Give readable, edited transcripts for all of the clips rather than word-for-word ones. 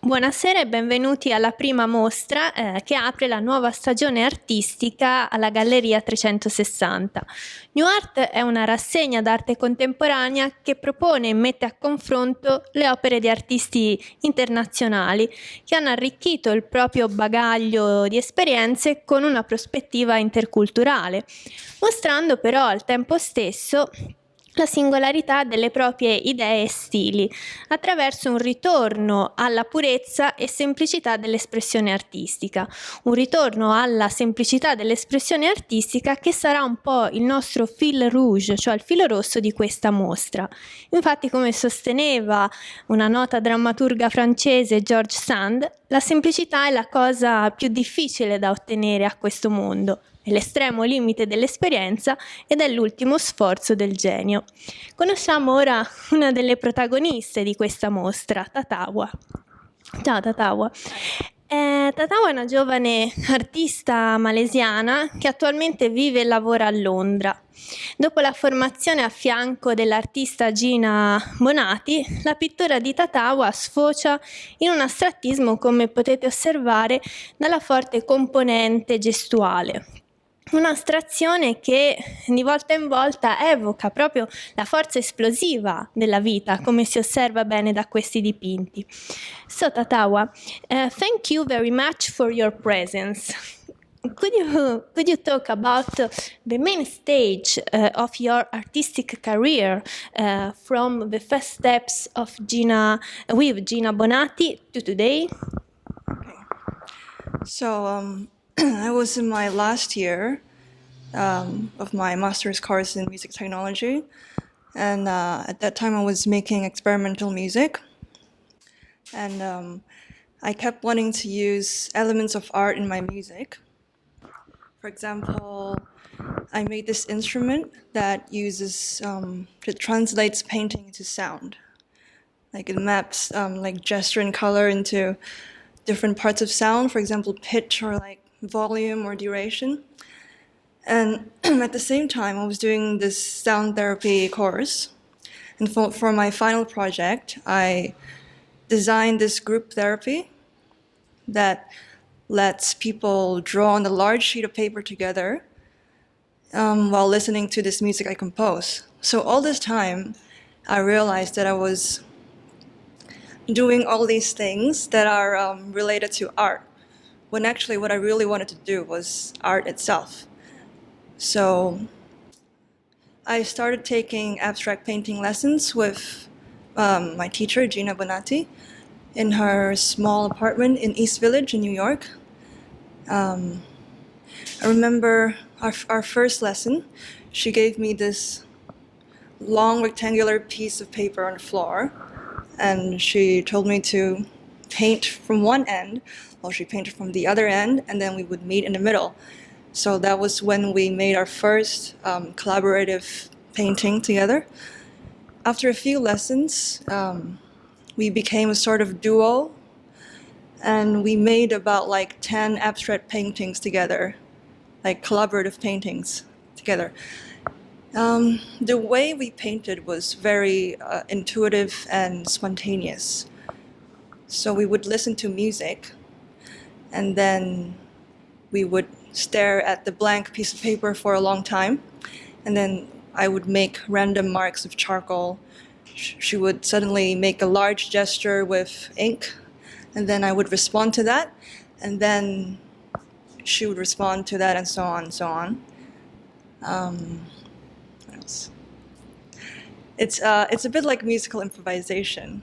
Buonasera e benvenuti alla prima mostra che apre la nuova stagione artistica alla Galleria 360. New Art è una rassegna d'arte contemporanea che propone e mette a confronto le opere di artisti internazionali che hanno arricchito il proprio bagaglio di esperienze con una prospettiva interculturale, mostrando però al tempo stesso la singolarità delle proprie idee e stili, attraverso un ritorno alla purezza e semplicità dell'espressione artistica. Un ritorno alla semplicità dell'espressione artistica che sarà un po' il nostro fil rouge, cioè il filo rosso di questa mostra. Infatti, come sosteneva una nota drammaturga francese, George Sand, la semplicità è la cosa più difficile da ottenere a questo mondo. È l'estremo limite dell'esperienza ed è l'ultimo sforzo del genio. Conosciamo ora una delle protagoniste di questa mostra, Tatawa. Ciao Tatawa. Tatawa è una giovane artista malesiana che attualmente vive e lavora a Londra. Dopo la formazione a fianco dell'artista Gina Bonati, la pittura di Tatawa sfocia in un astrattismo, come potete osservare, dalla forte componente gestuale. Un'astrazione che di volta in volta evoca proprio la forza esplosiva della vita, come si osserva bene da questi dipinti. So Tatawa, thank you very much for your presence. Could you talk about the main stage of your artistic career from the first steps of Gina Bonati to today? Okay. So I was in my last year of my master's course in music technology, and at that time I was making experimental music, and I kept wanting to use elements of art in my music. For example, I made this instrument that uses, it translates painting into sound. Like it maps like gesture and color into different parts of sound, for example, pitch or like volume or duration. And at the same time, I was doing this sound therapy course. And for my final project, I designed this group therapy that lets people draw on a large sheet of paper together while listening to this music I compose. So all this time, I realized that I was doing all these things that are related to art, when actually what I really wanted to do was art itself. So I started taking abstract painting lessons with my teacher, Gina Bonati, in her small apartment in East Village in New York. I remember our first lesson, she gave me this long rectangular piece of paper on the floor, and she told me to paint from one end while she painted from the other end, and then we would meet in the middle. So that was when we made our first collaborative painting together. After a few lessons, we became a sort of duo, and we made about like 10 abstract paintings together, like collaborative paintings together. The way we painted was very intuitive and spontaneous. So we would listen to music, and then we would stare at the blank piece of paper for a long time, and then I would make random marks of charcoal. She would suddenly make a large gesture with ink, and then I would respond to that, and then she would respond to that, and so on and so on. What else? It's a bit like musical improvisation,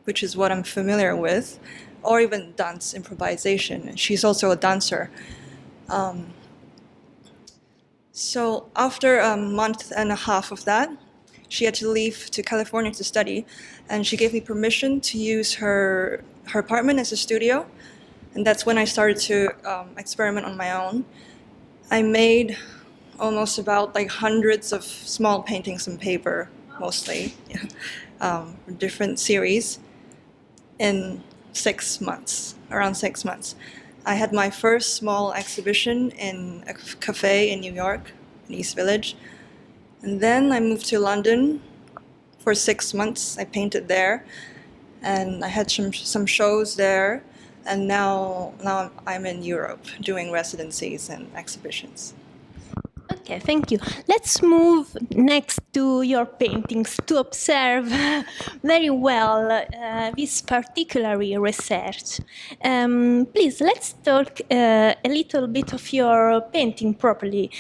which is what I'm familiar with, or even dance improvisation. She's also a dancer. So after a month and a half of that, she had to leave to California to study, and she gave me permission to use her apartment as a studio, and that's when I started to experiment on my own. I made almost about like hundreds of small paintings on paper, mostly, different series in 6 months, around 6 months. I had my first small exhibition in a cafe in New York, in East Village. And then I moved to London for 6 months. I painted there, and I had some shows there. And now I'm in Europe doing residencies and exhibitions. Okay, thank you. Let's move next to your paintings to observe very well this particular research. Please, let's talk a little bit of your painting properly.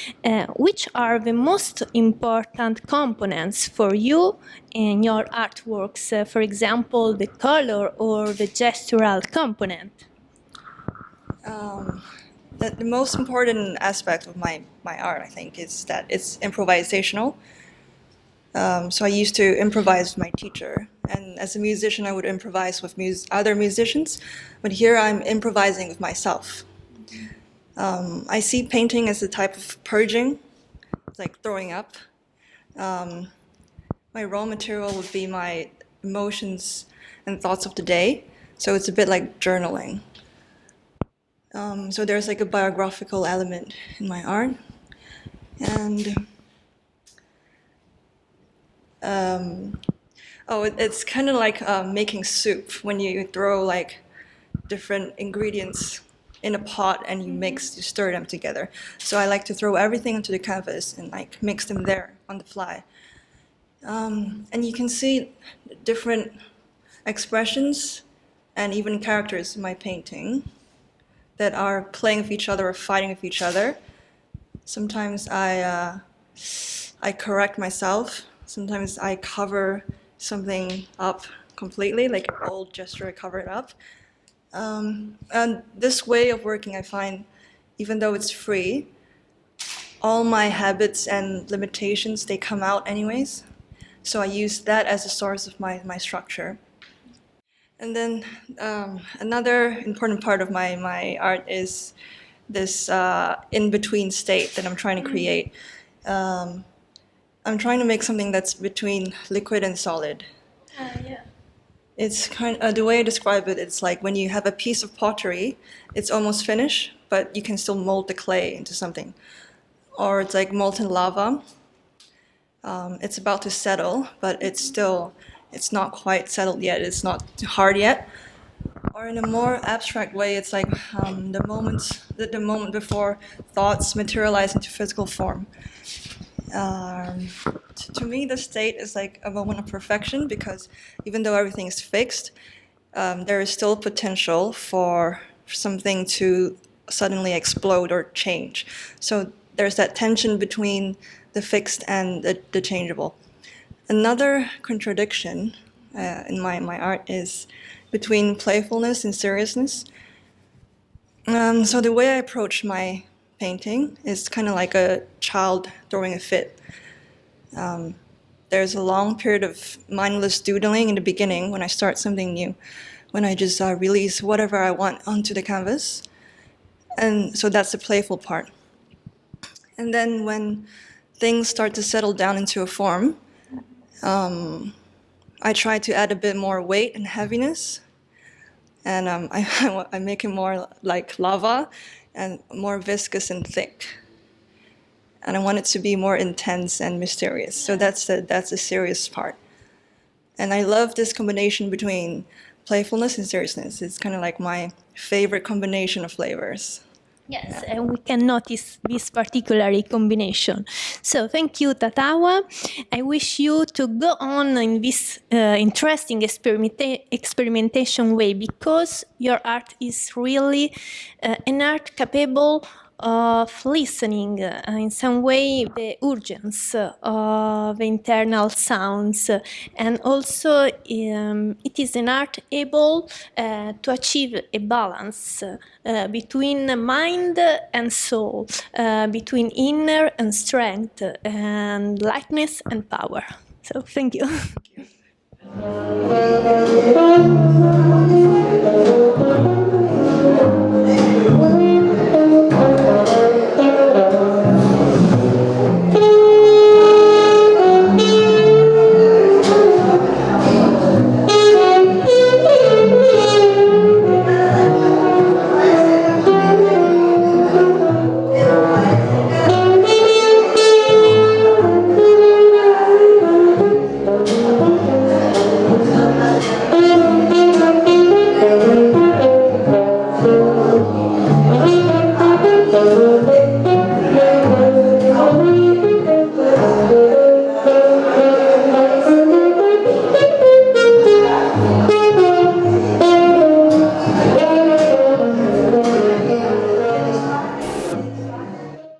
Which are the most important components for you in your artworks? For example, the color or the gestural component? The most important aspect of my art, I think, is that it's improvisational. So I used to improvise with my teacher, and as a musician I would improvise with other musicians, but here I'm improvising with myself. I see painting as a type of purging, like throwing up. My raw material would be my emotions and thoughts of the day, so it's a bit like journaling. So there's like a biographical element in my art, and it's kind of like making soup when you throw like different ingredients in a pot and you stir them together. So I like to throw everything onto the canvas and like mix them there on the fly. And you can see different expressions and even characters in my painting that are playing with each other or fighting with each other. Sometimes I correct myself. Sometimes I cover something up completely, like an old gesture, I cover it up. And this way of working, I find, even though it's free, all my habits and limitations, they come out anyways. So I use that as a source of my structure. And then another important part of my art is this in-between state that I'm trying to create. I'm trying to make something that's between liquid and solid. Yeah. It's the way I describe it, it's like when you have a piece of pottery, it's almost finished, but you can still mold the clay into something. Or it's like molten lava. It's about to settle, but it's not quite settled yet. It's not hard yet. Or in a more abstract way, it's like the moment before thoughts materialize into physical form. To me, the state is like a moment of perfection, because even though everything is fixed, there is still potential for something to suddenly explode or change. So there's that tension between the fixed and the changeable. Another contradiction in my art is between playfulness and seriousness. So the way I approach my painting is kind of like a child throwing a fit. There's a long period of mindless doodling in the beginning when I start something new, when I just release whatever I want onto the canvas. And so that's the playful part. And then when things start to settle down into a form, I try to add a bit more weight and heaviness, and I make it more like lava and more viscous and thick. And I want it to be more intense and mysterious. So that's the serious part. And I love this combination between playfulness and seriousness. It's kind of like my favorite combination of flavors. Yes, and we can notice this particular combination. So thank you, Tatawa. I wish you to go on in this interesting experimentation way, because your art is really an art capable of listening in some way the urgence of the internal sounds, and also it is an art able to achieve a balance between mind and soul, between inner and strength, and lightness and power. So thank you.